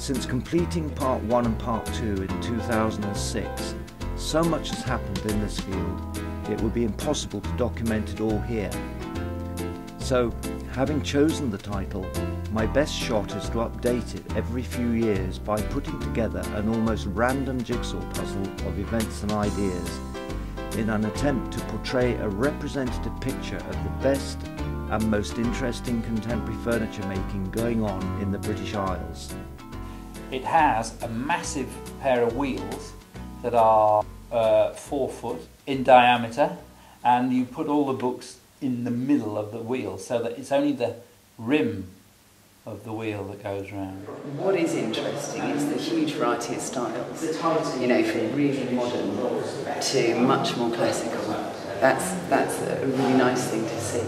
Since completing part 1 and part 2 in 2006, so much has happened in this field, it would be impossible to document it all here. So, having chosen the title, my best shot is to update it every few years by putting together an almost random jigsaw puzzle of events and ideas in an attempt to portray a representative picture of the best and most interesting contemporary furniture making going on in the British Isles. It has a massive pair of wheels that are 4 foot in diameter, and you put all the books in the middle of the wheel so that it's only the rim of the wheel that goes round. What is interesting is the huge variety of styles, you know, from really modern to much more classical. That's a really nice thing to see.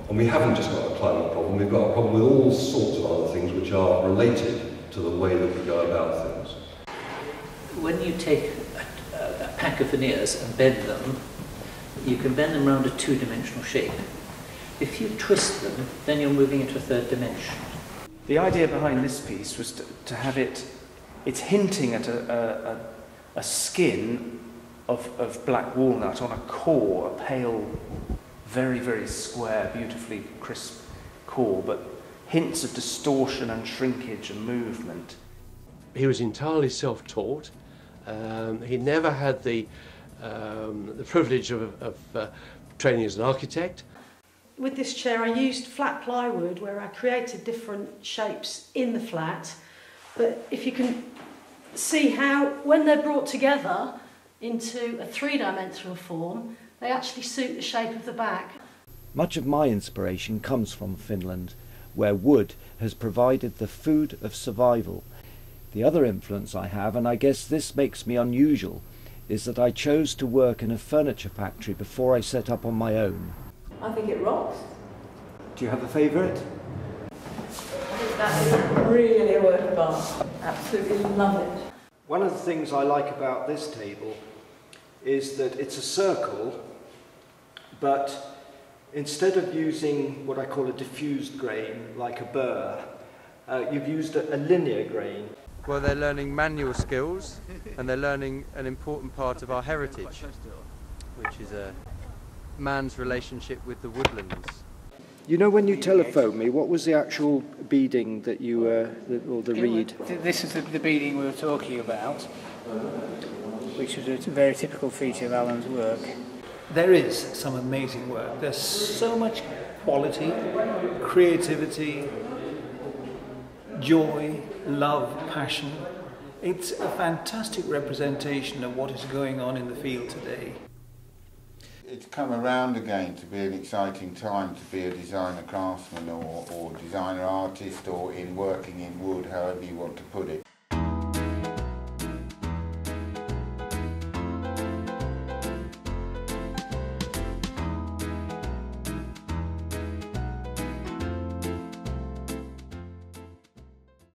And we haven't just got a climate problem, we've got a problem with all sorts of other things which are related to the way that we go about things. When you take a pack of veneers and bend them, you can bend them around a 2-dimensional shape. If you twist them, then you're moving into a 3rd dimension. The idea behind this piece was to have it's hinting at a skin of black walnut on a core, a pale, very, very square, beautifully crisp core, but hints of distortion and shrinkage and movement. He was entirely self-taught. He never had the privilege of training as an architect. With this chair I used flat plywood where I created different shapes in the flat, but if you can see how when they're brought together into a 3-dimensional form, they actually suit the shape of the back. Much of my inspiration comes from Finland, where wood has provided the food of survival. The other influence I have, and I guess this makes me unusual, is that I chose to work in a furniture factory before I set up on my own. I think it rocks. Do you have a favourite? I think that is really a work of art. Absolutely love it. One of the things I like about this table is that it's a circle, but instead of using what I call a diffused grain, like a burr, you've used a linear grain. Well, they're learning manual skills, and they're learning an important part of our heritage, which is a man's relationship with the woodlands. You know, when you telephoned me, what was the actual beading that you, or the reed? This is the beading we were talking about, which is a very typical feature of Alan's work. There is some amazing work. There's so much quality, creativity, joy, love, passion. It's a fantastic representation of what is going on in the field today. It's come around again to be an exciting time to be a designer craftsman or designer artist or in working in wood, however you want to put it.